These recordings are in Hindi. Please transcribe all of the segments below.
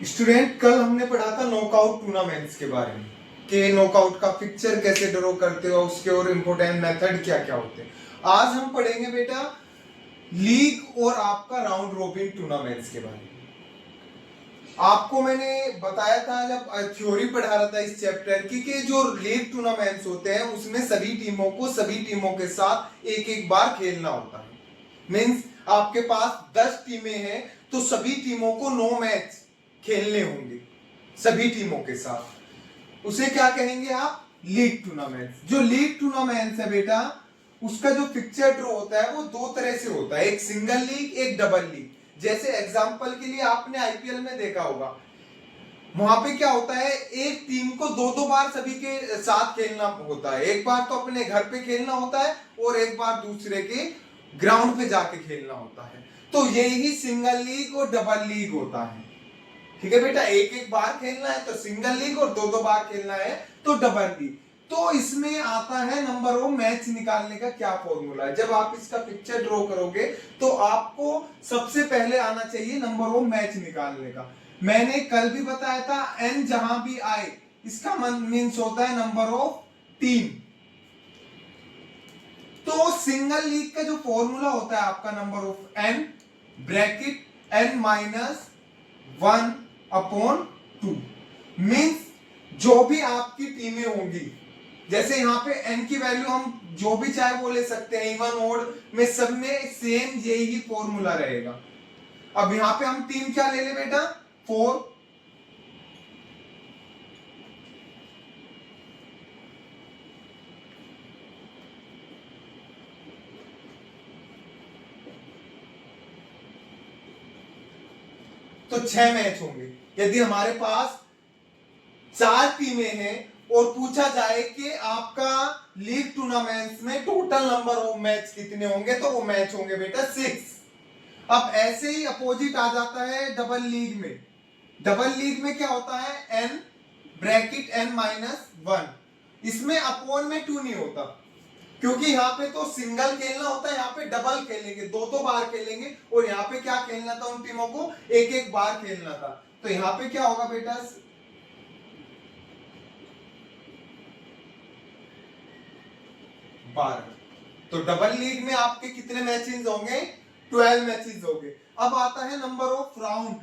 स्टूडेंट, कल हमने पढ़ा था नॉकआउट टूर्नामेंट्स के बारे में कि नॉकआउट का पिक्चर कैसे ड्रॉ करते हो, उसके और इम्पोर्टेंट मेथड क्या क्या होते हैं। आज हम पढ़ेंगे बेटा लीग और आपका राउंड रोबिन टूर्नामेंट्स के बारे में। आपको मैंने बताया था जब थ्योरी पढ़ा रहा था इस चैप्टर की कि जो लीग टूर्नामेंट्स होते हैं उसमें सभी टीमों के साथ एक एक बार खेलना होता है। मींस आपके पास 10 टीमें हैं तो सभी टीमों को 9 मैच खेलने होंगे सभी टीमों के साथ। उसे क्या कहेंगे आप? League tournaments. जो लीग टूर्नामेंट्स है बेटा, उसका जो पिक्चर ड्रॉ होता है वो दो तरह से होता है, एक सिंगल लीग, एक डबल लीग। जैसे एग्जांपल के लिए आपने आईपीएल में देखा होगा, वहां पे क्या होता है, एक टीम को दो दो बार सभी के साथ खेलना होता है। एक बार तो अपने घर पे खेलना होता है और एक बार दूसरे के ग्राउंड पे जाके खेलना होता है। तो यही सिंगल लीग और डबल लीग होता है। ठीक है बेटा, एक एक बार खेलना है तो सिंगल लीग और दो दो बार खेलना है तो डबल लीग। तो इसमें आता है नंबर ऑफ मैच निकालने का क्या फॉर्मूला है। जब आप इसका पिक्चर ड्रॉ करोगे तो आपको सबसे पहले आना चाहिए नंबर ऑफ मैच निकालने का। मैंने कल भी बताया था, एन जहां भी आए इसका मीन्स होता है नंबर ऑफ टीम। तो सिंगल लीग का जो फॉर्मूला होता है आपका number of N bracket N minus 1/2 means जो भी आपकी टीमें होंगी, जैसे यहाँ पे एन की वैल्यू हम जो भी चाहे वो ले सकते हैं, इवन ओड में सब में सेम यही फॉर्मूला रहेगा। अब यहाँ पे हम टीम क्या ले ले बेटा? 4। तो 6 मैच होंगे। यदि हमारे पास 4 टीमें हैं और पूछा जाए कि आपका लीग टूर्नामेंट्स में टोटल नंबर ऑफ मैच कितने होंगे, तो वो मैच होंगे बेटा 6। अब ऐसे ही अपोजिट आ जाता है डबल लीग में। डबल लीग में क्या होता है? N bracket N minus 1। इसमें अपोन में 2 नहीं होता, क्योंकि यहाँ पे तो सिंगल खेलना होता है, यहाँ पे डबल खेलेंगे, दो दो बार खेलेंगे। और यहाँ पे क्या खेलना था उन टीमों को? एक एक बार खेलना था। तो यहाँ पे क्या होगा बेटा? 12। तो डबल लीग में आपके कितने मैचेस होंगे? 12 मैचेस होंगे। अब आता है नंबर ऑफ राउंड।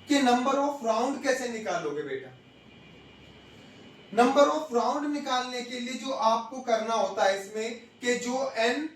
कि नंबर ऑफ राउंड कैसे निकालोगे बेटा? नंबर ऑफ राउंड निकालने के लिए जो आपको करना होता है इसमें कि जो n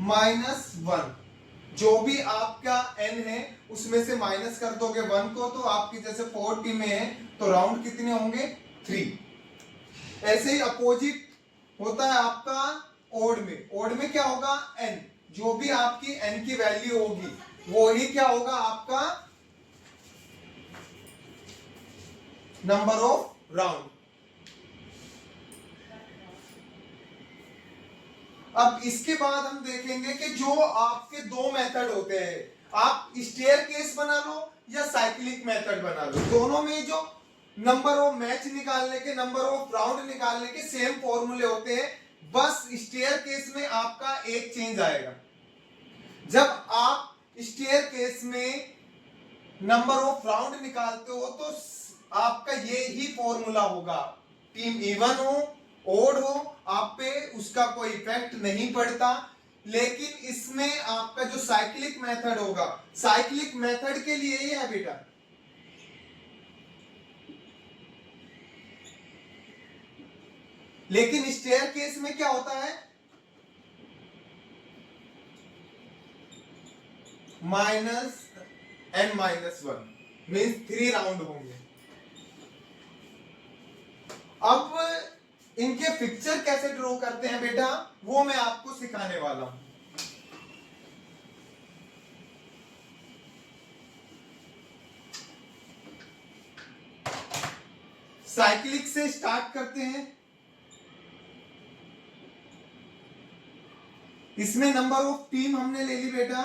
माइनस 1, जो भी आपका n है उसमें से माइनस कर दोगे 1 को, तो आपकी जैसे 4 टीमें हैं तो राउंड कितने होंगे? 3। ऐसे ही अपोजिट होता है आपका ओड में। ओड में क्या होगा? n। जो भी आपकी n की वैल्यू होगी वो ही क्या होगा? आपका नंबर ऑफ राउंड। अब इसके बाद हम देखेंगे कि जो आपके दो मेथड होते हैं, आप स्टेयर केस बना लो या साइक्लिक मेथड बना लो, दोनों में जो नंबर ऑफ मैच निकालने के, नंबर ऑफ राउंड निकालने के सेम फॉर्मूले होते हैं। बस स्टेयर केस में आपका एक चेंज आएगा। जब आप स्टेयर केस में नंबर ऑफ राउंड निकालते हो तो आपका ये ही फॉर्मूला होगा। टीम इवन हो ओड हो, आप पे उसका कोई इफेक्ट नहीं पड़ता। लेकिन इसमें आपका जो साइक्लिक मेथड होगा, साइक्लिक मेथड के लिए ये है बेटा, लेकिन स्टेयर केस में क्या होता है? Minus N minus 1 means 3 round होंगे। अब इनके पिक्चर कैसे ड्रॉ करते हैं बेटा, वो मैं आपको सिखाने वाला हूं। साइक्लिक से स्टार्ट करते हैं। इसमें नंबर ऑफ टीम हमने ले ली बेटा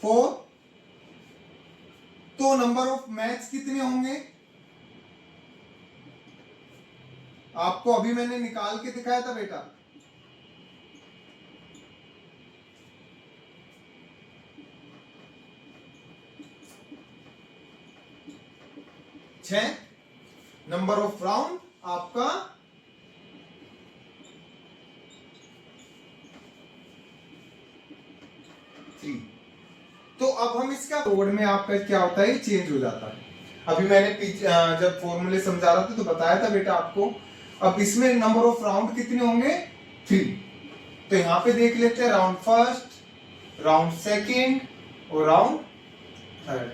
4। तो नंबर ऑफ मैच कितने होंगे? आपको अभी मैंने निकाल के दिखाया था बेटा। 6, नंबर ऑफ राउंड आपका 3। तो अब हम इसका कोड में आपका क्या होता है, चेंज हो जाता है। अभी मैंने जब फॉर्मूले समझा रहा था तो बताया था बेटा आपको। अब इसमें नंबर ऑफ राउंड कितने होंगे, 3। तो यहाँ पे देख लेते हैं, राउंड फर्स्ट, राउंड सेकेंड और राउंड थर्ड।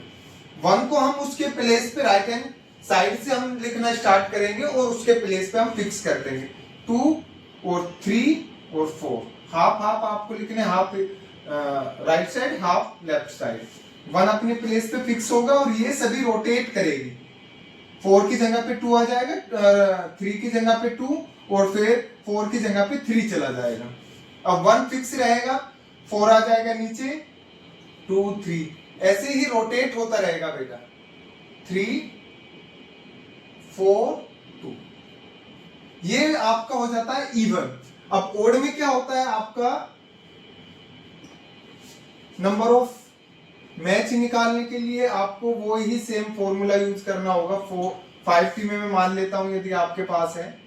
1 को हम उसके प्लेस पे राइट हैंड साइड से हम लिखना स्टार्ट करेंगे और उसके प्लेस पे हम फिक्स कर देंगे। 2 और 3 और 4, हाफ हाफ आपको लिखने, half right side half left side. 1 अपने प्लेस पे फिक्स होगा और ये सभी रोटेट करेगी। 4 की जगह पे 2 आ जाएगा, 3 की जगह पे 2 और फिर 4 की जगह पे 3 चला जाएगा। अब 1 फिक्स रहेगा, 4 आ जाएगा नीचे, 2 3, ऐसे ही रोटेट होता रहेगा बेटा। 3 4 2, ये आपका हो जाता है इवन। अब ओड में क्या होता है, आपका नंबर ऑफ मैच निकालने के लिए आपको वो ही सेम फॉर्मूला यूज करना होगा। 5T में मैं मान लेता हूं यदि आपके पास है।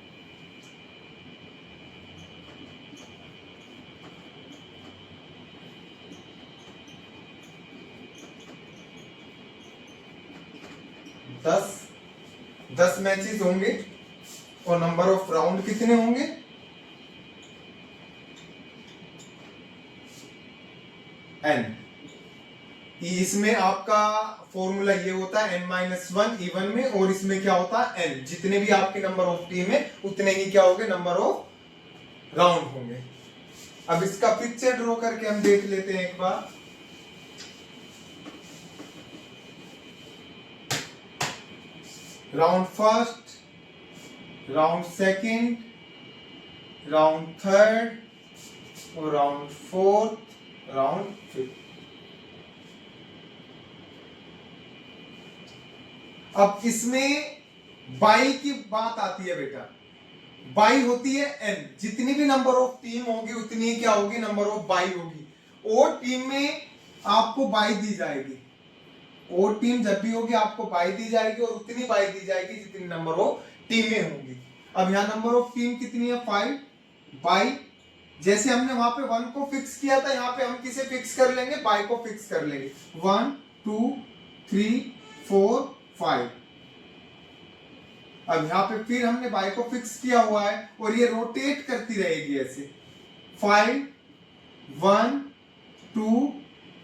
दस मैचेस होंगे और नंबर ऑफ राउंड कितने होंगे, n। इसमें आपका फॉर्मूला ये होता है n-1 इवन में, और इसमें क्या होता है n। जितने भी आपके नंबर ऑफ टीम है उतने ही क्या होंगे, नंबर ऑफ राउंड होंगे। अब इसका पिक्चर ड्रॉ करके हम देख लेते हैं एक बार। Round first, round second, round third और राउंड फोर्थ, राउंड फिफ्थ। अब इसमें बाई की बात आती है बेटा। बाई होती है n, जितनी भी नंबर ऑफ टीम होगी उतनी क्या होगी, नंबर ऑफ बाई होगी। और टीम में आपको बाई दी जाएगी, और टीम जब भी होगी आपको बाई दी जाएगी और उतनी बाई दी जाएगी जितनी नंबर ऑफ टीमें होंगी। अब यहाँ नंबर ऑफ टीम कितनी है, 5 बाई, जैसे हमने वहां पे 1 को फिक्स किया था, यहाँ पे हम किसे फिक्स कर लेंगे, बाई को फिक्स कर लेंगे। 1 2 3 4 5। अब यहाँ पे फिर हमने बाई को फिक्स किया हुआ है और ये रोटेट करती रहेगी ऐसे। 5 1 2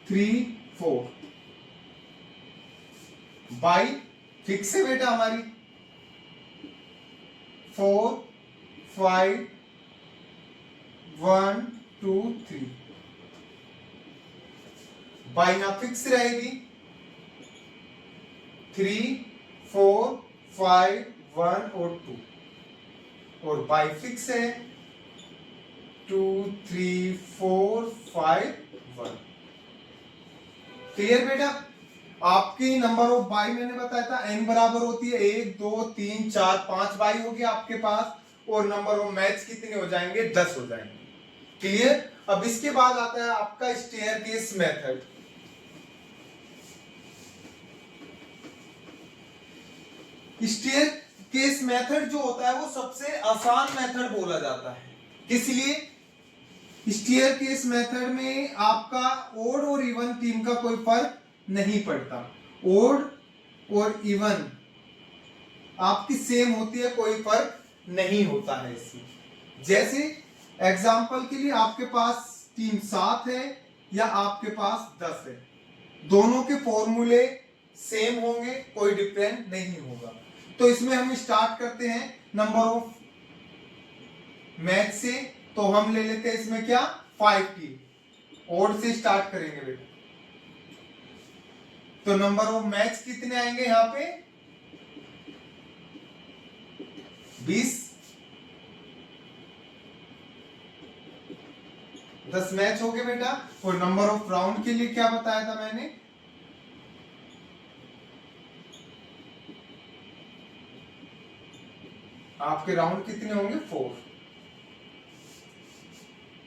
3 4, बाई फिक्स है बेटा हमारी। 4 5 1 2 3, बाई यहां फिक्स रहेगी। 3 4 5 1 और 2, और बाई फिक्स है 2 3 4 5 1। क्लियर बेटा। आपकी नंबर ऑफ बाई मैंने बताया था n बराबर होती है 1 2 3 4 5 बाई होगी आपके पास, और नंबर ऑफ मैच कितने हो जाएंगे, 10 हो जाएंगे। क्लियर। अब इसके बाद आता है आपका स्टेयरकेस मेथड। स्टेयरकेस मेथड जो होता है वो सबसे आसान मेथड बोला जाता है। इसलिए स्टेयरकेस मेथड में आपका ओड और इवन टीम का कोई फर्क नहीं पड़ता। ओड और इवन आपकी सेम होती है, कोई फर्क नहीं होता है इसमें। जैसे एग्जांपल के लिए आपके पास टीम 7 है या आपके पास 10 है, दोनों के फॉर्मूले सेम होंगे, कोई डिफरेंट नहीं होगा। तो इसमें हम स्टार्ट करते हैं नंबर ऑफ मैच से। तो हम ले लेते हैं इसमें क्या, 5T, ओड से स्टार्ट करेंगे बेटा। तो नंबर ऑफ मैच कितने आएंगे यहां पे, 20। 10 मैच हो गए बेटा। और नंबर ऑफ राउंड के लिए क्या बताया था मैंने, आपके राउंड कितने होंगे, 4।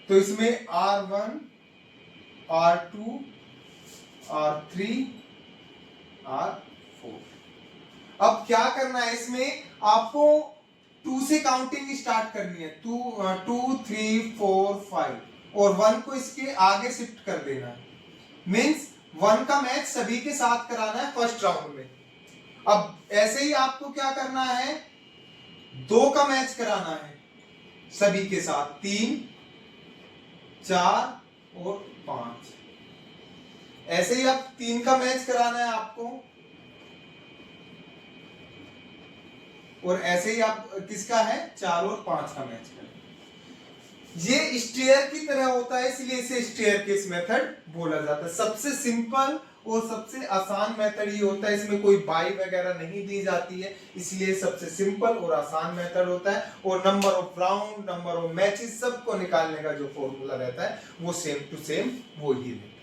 तो इसमें R1 R2 R3 R4। अब क्या करना है इसमें, आपको 2 से काउंटिंग स्टार्ट करनी है, 2 3 4 5 और 1 को इसके आगे शिफ्ट कर देना है। मीन्स 1 का मैच सभी के साथ कराना है फर्स्ट राउंड में। अब ऐसे ही आपको क्या करना है, 2 का मैच कराना है सभी के साथ, 3 4 और 5। ऐसे ही अब 3 का मैच कराना है आपको, और ऐसे ही आप किसका है, 4 और 5 का मैच करें। ये स्टेयर की तरह होता है, इसलिए इसे स्टेयरकेस मेथड बोला जाता है। सबसे सिंपल और सबसे आसान मेथड ये होता है, इसमें कोई बाई वगैरह नहीं दी जाती है, इसलिए सबसे सिंपल और आसान मेथड होता है। और number of round, number of matches सबको निकालने का जो फॉर्मूला रहता है वो सेम टू सेम वो ही है।